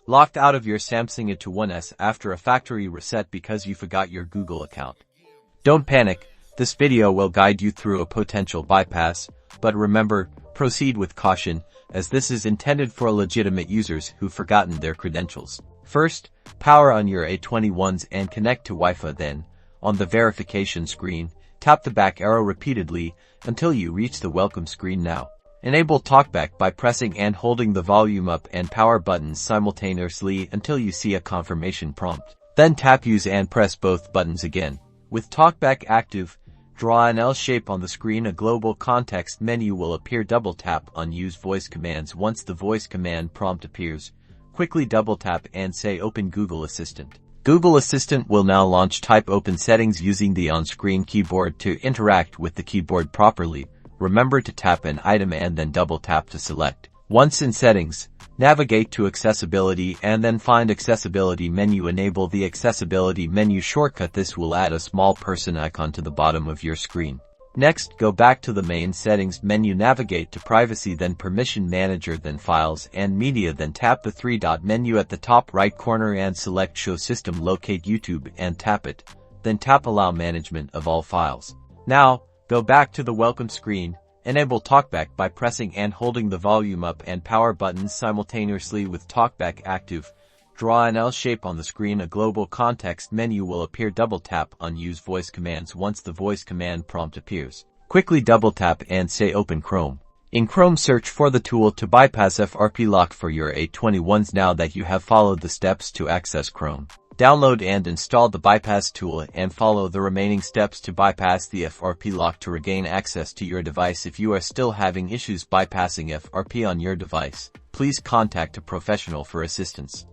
Locked out of your Samsung A21s after a factory reset because you forgot your Google account. Don't panic, this video will guide you through a potential bypass, but remember, proceed with caution, as this is intended for legitimate users who've forgotten their credentials. First, power on your A21s and connect to Wi-Fi. Then, on the verification screen, tap the back arrow repeatedly until you reach the welcome screen. Now, enable TalkBack by pressing and holding the volume up and power buttons simultaneously until you see a confirmation prompt. Then tap use and press both buttons again. With TalkBack active, draw an L shape on the screen. A global context menu will appear. Double tap on use voice commands. Once the voice command prompt appears, quickly double tap and say open Google Assistant. Google Assistant will now launch. Type open settings using the on-screen keyboard to interact with the keyboard properly. Remember to tap an item and then double tap to select. Once in settings, navigate to accessibility and then find accessibility menu. Enable the accessibility menu shortcut. This will add a small person icon to the bottom of your screen. Next, go back to the main settings menu, navigate to privacy, then permission manager, then files and media, then tap the three-dot menu at the top right corner and select show system. Locate YouTube and tap it, then tap allow management of all files. Now, go back to the welcome screen, enable TalkBack by pressing and holding the volume up and power buttons simultaneously. With TalkBack active, draw an L shape on the screen. A global context menu will appear. Double tap on use voice commands. Once the voice command prompt appears, quickly double tap and say open Chrome. In Chrome, search for the tool to bypass FRP Lock for your A21s. Now that you have followed the steps to access Chrome, download and install the bypass tool and follow the remaining steps to bypass the FRP Lock to regain access to your device. If you are still having issues bypassing FRP on your device, please contact a professional for assistance.